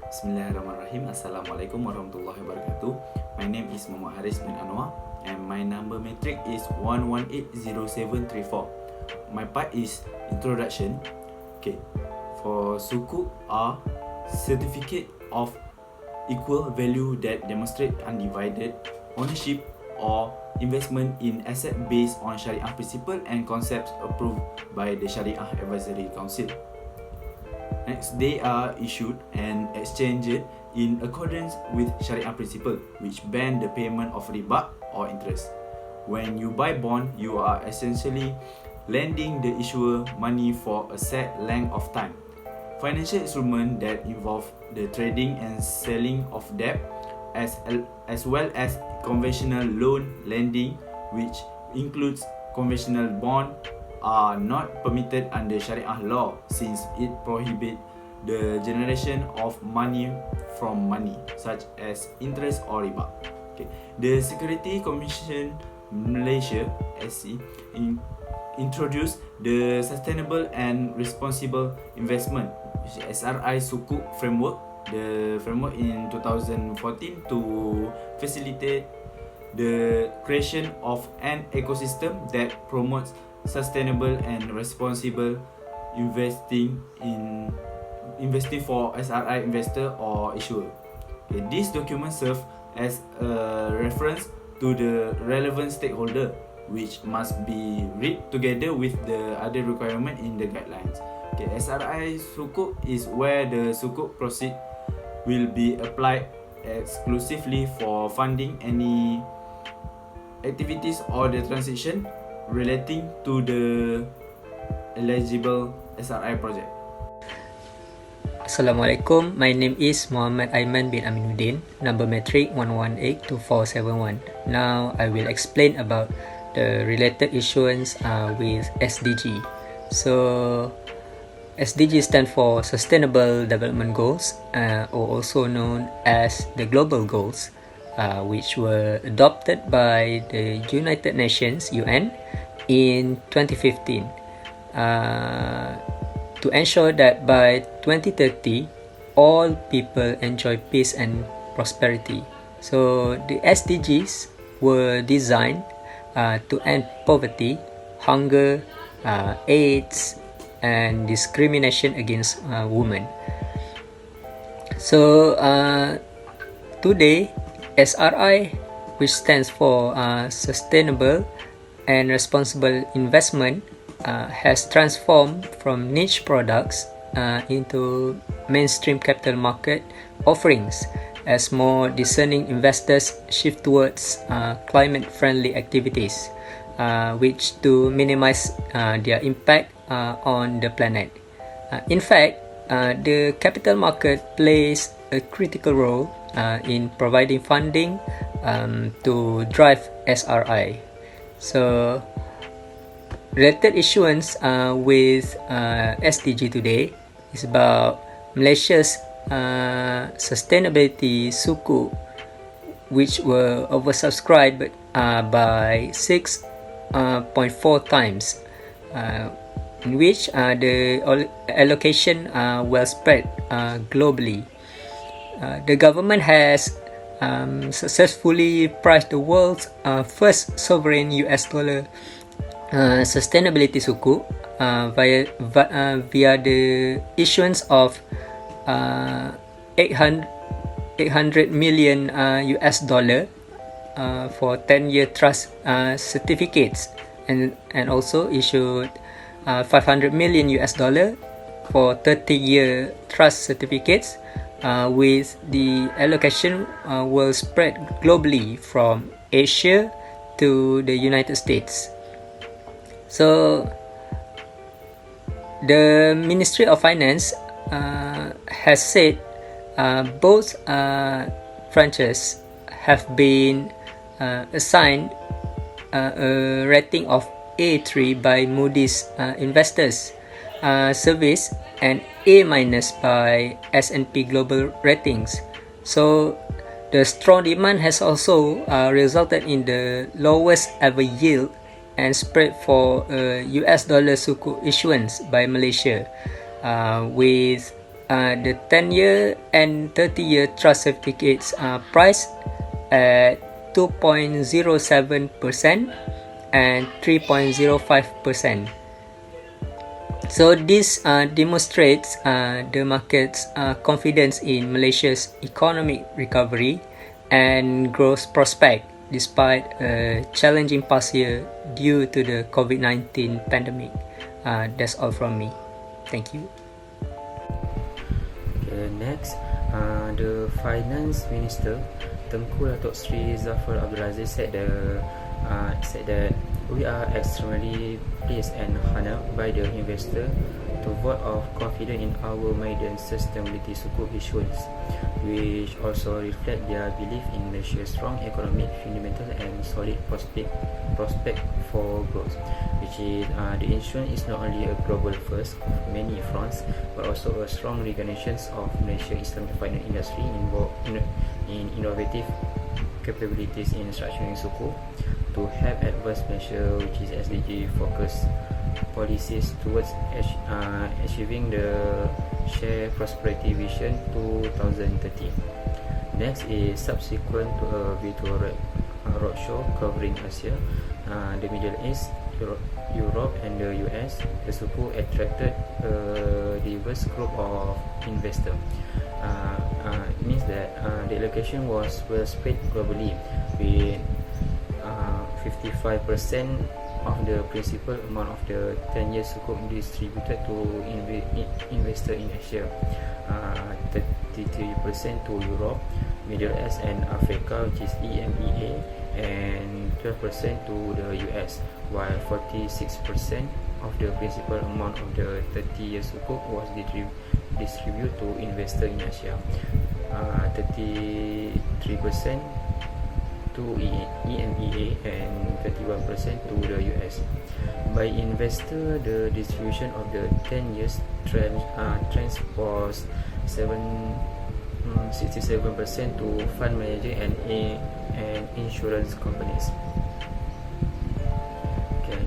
Bismillahirrahmanirrahim. Assalamualaikum warahmatullahi wabarakatuh. My name is Muhammad Haris bin Anwar and my number matric is 1180734. My part is introduction. Okay. For Sukuk are certificate of equal value that demonstrate undivided ownership or investment in asset based on Sharia principle and concepts approved by the Sharia Advisory Council. Next, they are issued and exchanged in accordance with Sharia principle, which ban the payment of riba or interest. When you buy bond, you are essentially lending the issuer money for a set length of time. Financial instruments that involve the trading and selling of debt, as well as conventional loan lending, which includes conventional bond, are not permitted under Sharia law since it prohibits the generation of money from money, such as interest or riba. Okay. The Security Commission Malaysia (SC) introduced the Sustainable and Responsible Investment (SRI) Sukuk framework. The framework in 2014 to facilitate the creation of an ecosystem that promotes sustainable and responsible investing for SRI investor or issuer. Okay, this document serves as a reference to the relevant stakeholder, which must be read together with the other requirement in the guidelines. Okay, SRI Sukuk is where the Sukuk proceed will be applied exclusively for funding any activities or the transaction relating to the eligible SRI project. Assalamualaikum. My name is Muhammad Aiman bin Aminuddin, number matric 1182471. Now I will explain about the related issuance with SDG. So SDG stands for Sustainable Development Goals, or also known as the Global Goals, which were adopted by the United Nations (UN) in 2015 to ensure that by 2030 all people enjoy peace and prosperity. So the SDGs were designed to end poverty, hunger, AIDS, and discrimination against women. So today, SRI, which stands for Sustainable and Responsible Investment, has transformed from niche products into mainstream capital market offerings as more discerning investors shift towards climate-friendly activities, which to minimize their impact on the planet. In fact, the capital market plays a critical role in providing funding to drive SRI. So, related issuance with SDG today is about Malaysia's sustainability Sukuk, which were oversubscribed by 6.4 times, in which the allocation well spread globally. The government has successfully priced the world's first sovereign US dollar sustainability Sukuk via the issuance of 800 million US dollar for 10-year trust certificates, and also issued 500 million US dollar for 30-year trust certificates, with the allocation will spread globally from Asia to the United States. So the Ministry of Finance has said both tranches have been assigned a rating of A3 by Moody's Investors Service and A- by S&P Global Ratings. So the strong demand has also resulted in the lowest ever yield and spread for US dollar Sukuk issuance by Malaysia, with the 10-year and 30-year trust certificates are priced at 2.07% and 3.05%. So this demonstrates the market's confidence in Malaysia's economic recovery and growth prospect despite a challenging past year due to the COVID-19 pandemic. That's all from me. Thank you. Okay, next, the Finance Minister Tengku Datuk Sri Zafar Abdul Aziz said that we are extremely pleased and honored by the investor to vote of confidence in our maiden sustainability Sukuk issuance, which also reflect their belief in Malaysia's strong economic fundamental and solid prospect for growth. Which is the issuance is not only a global first of many fronts, but also a strong recognition of Malaysia's Islamic finance industry in innovative capabilities in structuring Sukuk to help advance measure which is SDG focused policies towards achieving the Share Prosperity Vision 2030. Next is subsequent to a virtual roadshow covering Asia, the Middle East, Europe and the US. The Sukuk attracted a diverse group of investors. It means that the allocation was well spread globally, with 55% of the principal amount of the 10-year Sukuk distributed to investors in Asia, 33% to Europe, Middle East and Africa, which is EMEA, and 12% to the US, while 46% of the principal amount of the 30-year Sukuk was distributed to investors in Asia, 33% to EMEA and 31% to the US. By investor, the distribution of the 10 years trend was 67% to fund manager and insurance companies. Okay.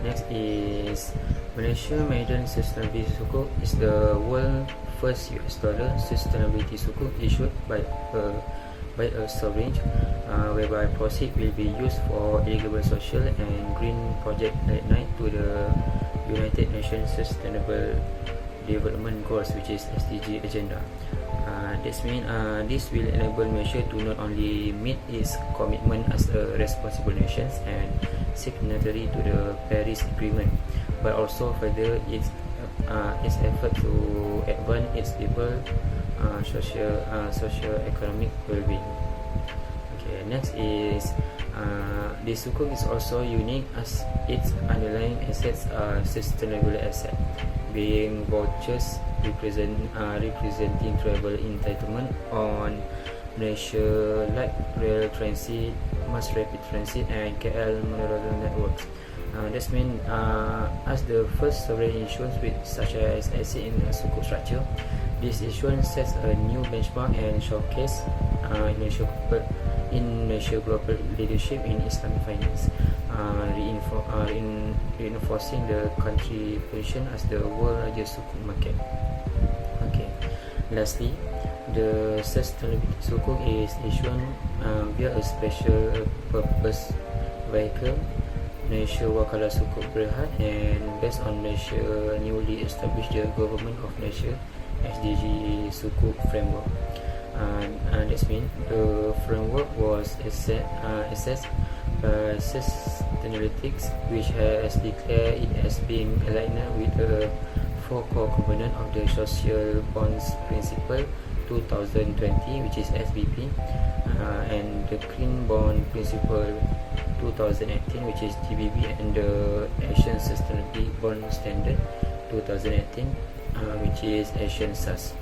Next is Malaysia Maiden Sustainability Sukuk is the world's first US dollar sustainability Sukuk issued by a sovereign, whereby proceeds will be used for eligible social and green project aligned to the United Nations Sustainable Development Goals, which is SDG agenda. This means this will enable Malaysia to not only meet its commitment as a responsible nation and signatory to the Paris Agreement, but also further its effort to advance its people socio-economic well-being. Okay, next is the Sukuk is also unique as its underlying assets are sustainable asset, being vouchers representing travel entitlement on Malaysia like rail transit, mass rapid transit and KL monorail networks. This means as the first sovereign issuance with such as asset in a Sukuk structure, this issuance sets a new benchmark and showcase in Malaysia global leadership in Islamic finance, reinforcing the country position as the world largest Sukuk market. Okay. Lastly, the sustainability Sukuk is issued via a special purpose vehicle, Malaysia Wakalah Sukuk Berhad, and based on Malaysia newly established the Government of Malaysia SDG Sukuk framework. This means the framework was assessed by Sustainalytics, which has declared it as being aligned with the 4 core components of the Social Bonds Principle 2020, which is SBP, and the Green Bond Principle 2018, which is GBB, and the Asian Sustainability Bond Standard 2018, which is Asian SAS.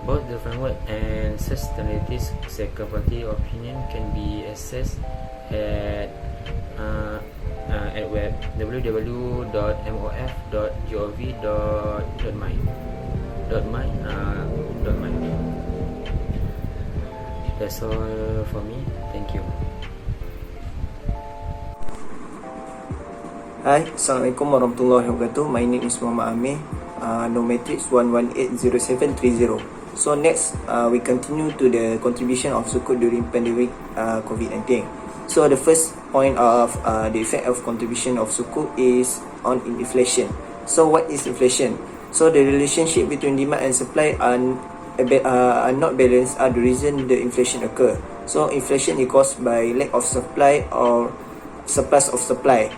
Both the framework and sustainability's second party opinion can be accessed at web www.mof.gov.my. That's all for me. Thank you. Hai, Assalamualaikum warahmatullahi wabarakatuh. My name is Muhammad Amir. no matrix 1180730. So next, we continue to the contribution of Sukuk during pandemic COVID-19. So the first point of the effect of contribution of Sukuk is on inflation. So what is inflation? So the relationship between demand and supply are not balanced are the reason the inflation occur. So inflation is caused by lack of supply or surplus of supply.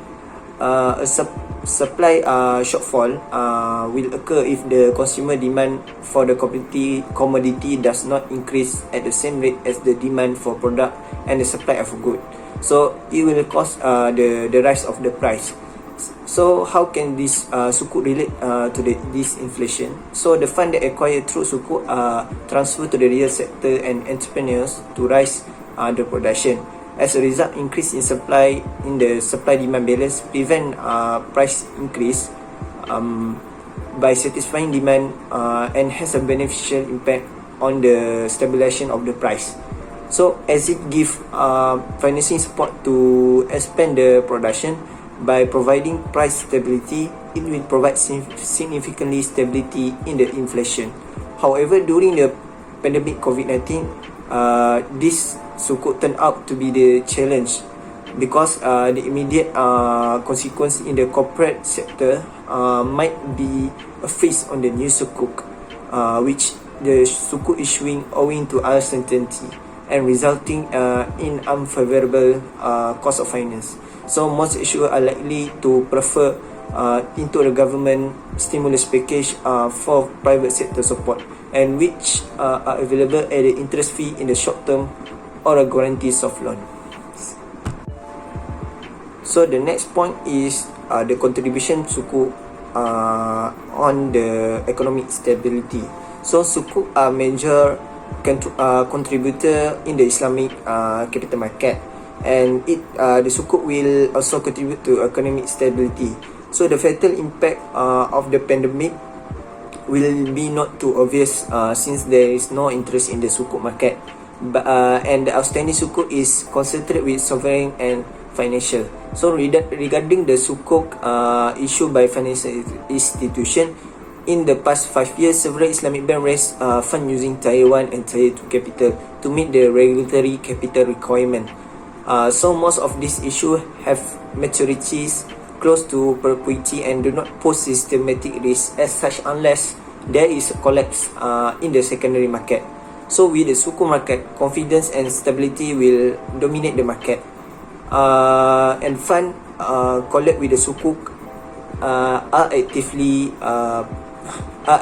A supply shortfall will occur if the consumer demand for the commodity does not increase at the same rate as the demand for product and the supply of good. So it will cause the rise of the price. So how can this Sukuk relate to this inflation? So the fund that acquired through Sukuk transfer to the real sector and entrepreneurs to rise the production. As a result, increase in supply in the supply-demand balance prevent price increase by satisfying demand and has a beneficial impact on the stabilization of the price. So as it give financing support to expand the production by providing price stability, it will provide significantly stability in the inflation. However, during the pandemic COVID-19, this Sukuk turned out to be the challenge because the immediate consequence in the corporate sector might be a freeze on the new Sukuk, which the Sukuk issuing owing to uncertainty and resulting in unfavorable cost of finance. So most issuers are likely to prefer into the government stimulus package for private sector support, and which are available at the interest fee in the short term or a guarantee soft loan. So the next point is the contribution Sukuk on the economic stability. So Sukuk are major contributor in the Islamic capital market, and the Sukuk will also contribute to economic stability. So the fatal impact of the pandemic will be not too obvious since there is no interest in the Sukuk market, and the outstanding Sukuk is concentrated with sovereign and financial. So regarding the Sukuk issued by financial institution, in the past 5 years, several Islamic banks raised funds using Tier 1 and Tier 2 capital to meet the regulatory capital requirement. So most of these issues have maturities close to perpetuity and do not pose systematic risk as such unless there is a collapse in the secondary market. So with the Sukuk market, confidence and stability will dominate the market, and fund collect with the Sukuk are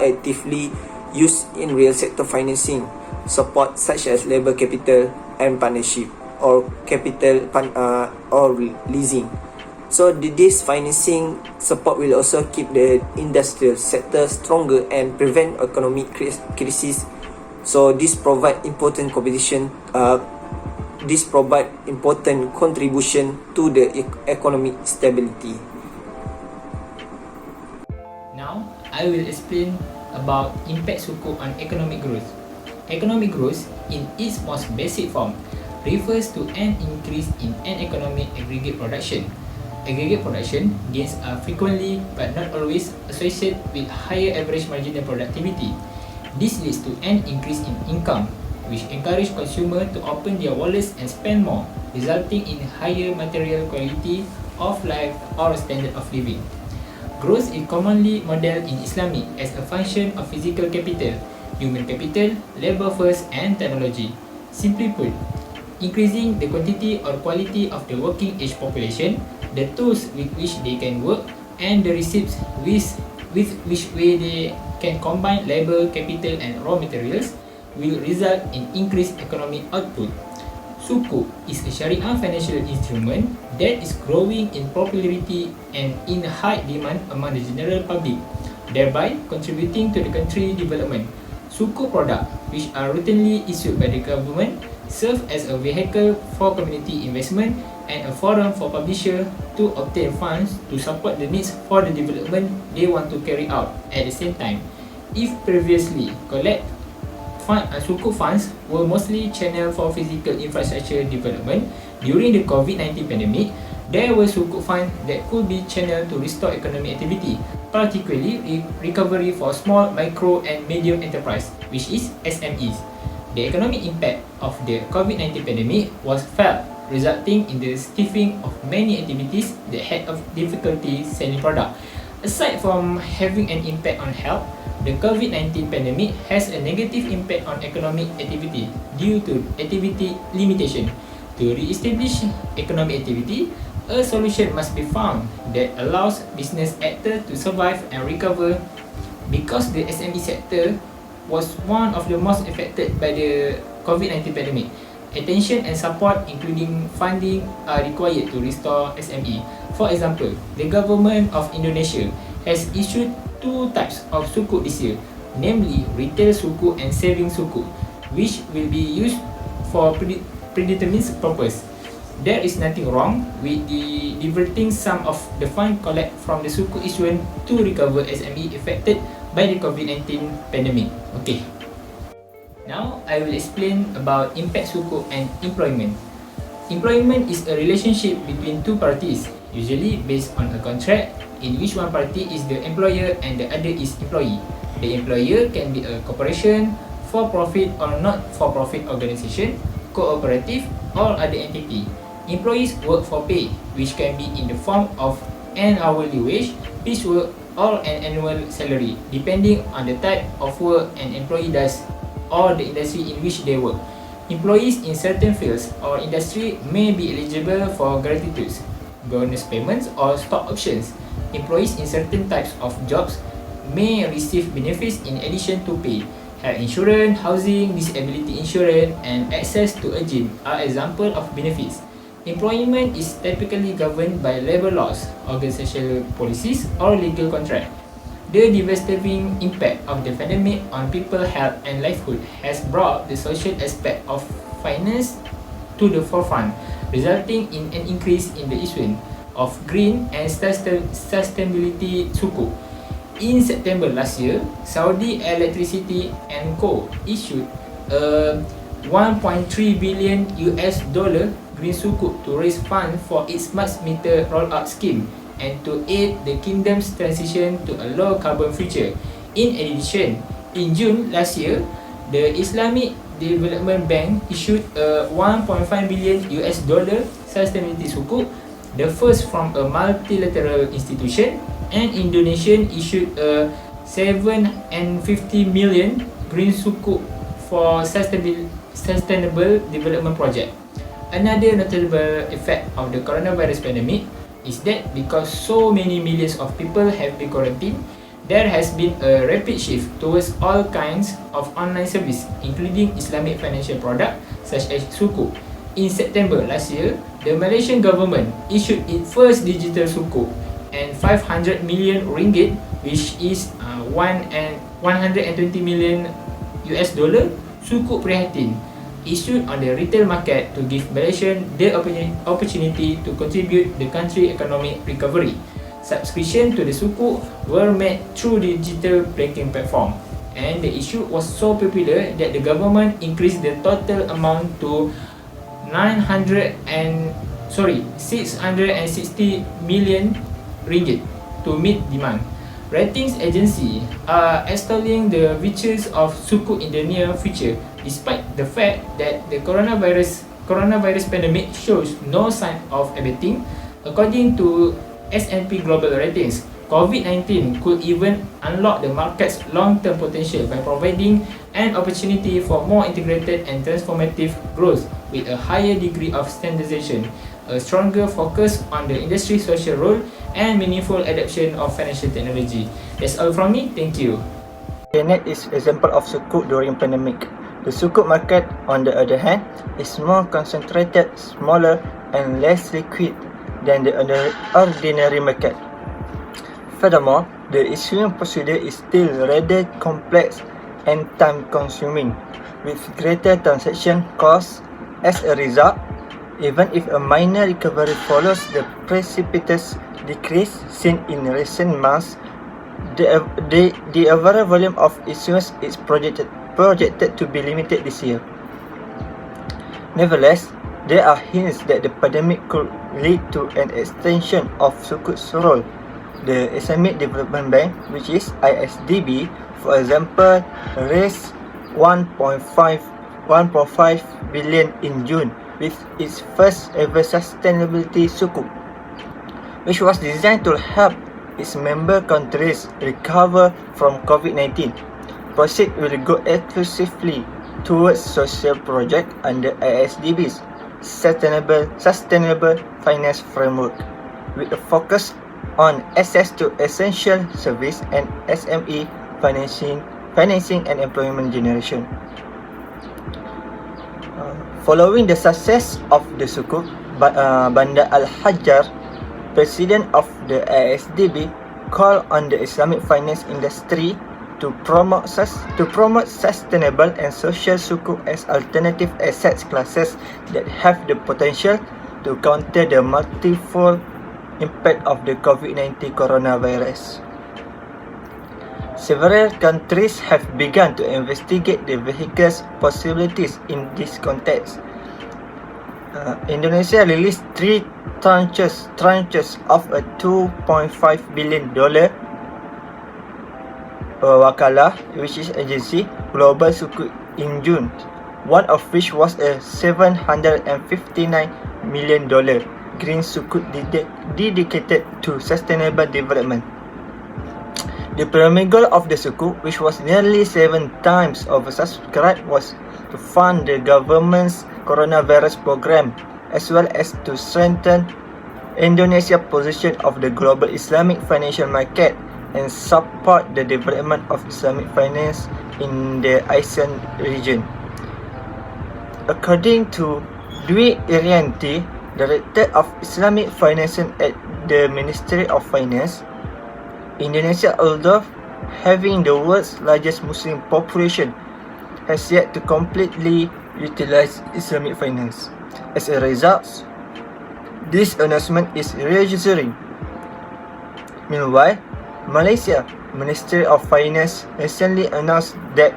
actively used in real sector financing support such as labor capital and partnership or capital or leasing. So this financing support will also keep the industrial sector stronger and prevent economic crisis. So this provide important contribution to the economic stability. Now, I will explain about impact Sukuk on economic growth. Economic growth, in its most basic form, refers to an increase in an economic aggregate production. Aggregate production gains are frequently but not always associated with higher average marginal productivity. This leads to an increase in income, which encourages consumers to open their wallets and spend more, resulting in higher material quality of life or standard of living. Growth is commonly modeled in Islamic as a function of physical capital, human capital, labor force, and technology. Simply put, increasing the quantity or quality of the working age population, the tools with which they can work, and the receipts with which way they can combine labor, capital, and raw materials will result in increased economic output. Sukuk is a Sharia financial instrument that is growing in popularity and in high demand among the general public, thereby contributing to the country development. Sukuk products, which are routinely issued by the government, serve as a vehicle for community investment and a forum for publishers to obtain funds to support the needs for the development they want to carry out. At the same time, if previously Sukuk funds were mostly channeled for physical infrastructure development, during the COVID-19 pandemic, there were Sukuk funds that could be channeled to restore economic activity, particularly recovery for small, micro and medium enterprise, which is SMEs. The economic impact of the COVID-19 pandemic was felt, resulting in the stifling of many activities that had of difficulty selling product. Aside from having an impact on health, the COVID-19 pandemic has a negative impact on economic activity due to activity limitation. To re-establish economic activity, a solution must be found that allows business actors to survive and recover, because the SME sector was one of the most affected by the COVID-19 pandemic. Attention and support, including funding, are required to restore SME. For example, the government of Indonesia has issued two types of sukuk this year, namely retail sukuk and saving sukuk, which will be used for predetermined purpose. There is nothing wrong with the diverting some of the fund collect from the sukuk issuance to recover SME affected by the COVID-19 pandemic. Okay. Now I will explain about impact sukuk and employment. Employment is a relationship between two parties, usually based on a contract in which one party is the employer and the other is employee. The employer can be a corporation, for-profit or not-for-profit organization, cooperative or other entity. Employees work for pay, which can be in the form of an hourly wage, piecework, or an annual salary, depending on the type of work an employee does or the industry in which they work. Employees in certain fields or industry may be eligible for gratuities, bonus payments, or stock options. Employees in certain types of jobs may receive benefits in addition to pay. Health insurance, housing, disability insurance, and access to a gym are examples of benefits. Employment is typically governed by labor laws, organizational policies, or legal contract. The devastating impact of the pandemic on people's health and livelihood has brought the social aspect of finance to the forefront, resulting in an increase in the issuance of green and sustainability sukuk. In September last year, Saudi Electricity and Co. issued a $1.3 billion green sukuk to raise funds for its smart meter rollout scheme and to aid the kingdom's transition to a low carbon future. In addition, in June last year, the Islamic Development Bank issued a $1.5 billion sustainability sukuk, the first from a multilateral institution, and Indonesia issued a $750 million green sukuk for sustainable development project. Another notable effect of the coronavirus pandemic is that because so many millions of people have been quarantined, there has been a rapid shift towards all kinds of online service, including Islamic financial products such as sukuk. In September last year, the Malaysian government issued its first digital sukuk and 500 million ringgit, which is 120 million sukuk prihatin, issued on the retail market to give Malaysians the opportunity to contribute the country economic recovery. Subscription to the sukuk were made through the digital banking platform, and the issue was so popular that the government increased the total amount to 660 million ringgit to meet demand. Ratings agencies are extolling the virtues of sukuk in the near future, despite the fact that the coronavirus pandemic shows no sign of abating. According to S&P Global Ratings, COVID-19 could even unlock the market's long-term potential by providing an opportunity for more integrated and transformative growth with a higher degree of standardization, a stronger focus on the industry's social role, and meaningful adoption of financial technology. That's all from me. Thank you. The next is example of sukuk during pandemic. The sukuk market, on the other hand, is more concentrated, smaller, and less liquid than the ordinary market. Furthermore, the issuing procedure is still rather complex and time-consuming, with greater transaction costs. As a result, even if a minor recovery follows the precipitous decrease seen in recent months, the overall volume of issuance is projected to be limited this year. Nevertheless, there are hints that the pandemic could lead to an extension of sukuk's role, the Islamic Development Bank, which is ISDB, for example, raised 1.5 billion in June with its first ever sustainability sukuk, which was designed to help its member countries recover from COVID-19. Proceeds will go exclusively towards social projects under ISDB's sustainable finance framework, with a focus on access to essential service and SME financing and employment generation. Following the success of the sukuk, Bandar Al-Hajjar, president of the ISDB, called on the Islamic finance industry to promote sustainable and social sukuk as alternative asset classes that have the potential to counter the multifold impact of the COVID-19 coronavirus. Several countries have begun to investigate the vehicle's possibilities in this context. Indonesia released 3 tranches of a $2.5 billion Wakalah, which is agency, global sukuk in June, one of which was a $759 million green sukuk dedicated to sustainable development. The primary goal of the sukuk, which was nearly 7 times oversubscribed, was to fund the government's coronavirus program, as well as to strengthen Indonesia's position of the global Islamic financial market and support the development of Islamic finance in the ASEAN region. According to Dwi Irianti, Director of Islamic Financing at the Ministry of Finance, Indonesia, although having the world's largest Muslim population, has yet to completely utilize Islamic finance. As a result, this announcement is reassuring. Meanwhile, Malaysia Ministry of Finance recently announced that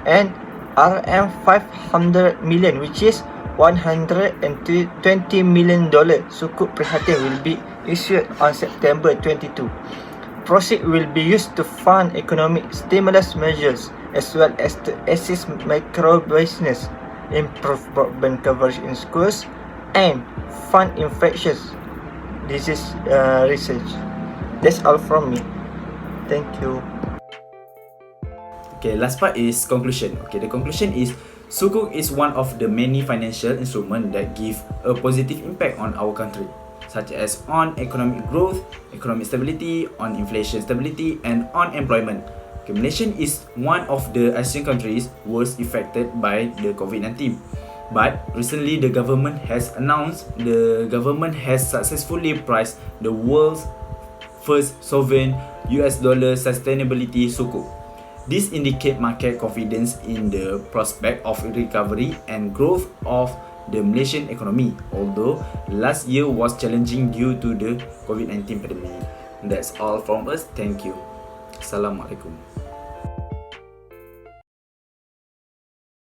an RM500 million, which is $120 million sukuk prihatin, will be issued on September 22. Proceeds will be used to fund economic stimulus measures as well as to assist micro business, improve broadband coverage in schools, and fund infectious disease research. That's all from me. Thank you. Okay, last part is conclusion. Okay, the conclusion is Sukuk is one of the many financial instruments that give a positive impact on our country, such as on economic growth, economic stability, on inflation stability, and on employment. Okay, Malaysia is one of the Asian countries worst affected by the COVID-19. But recently, the government has successfully priced the world's first sovereign US dollar sustainability sukuk. This indicates market confidence in the prospect of recovery and growth of the Malaysian economy, although last year was challenging due to the COVID-19 pandemic. That's all from us. Thank you. Assalamualaikum.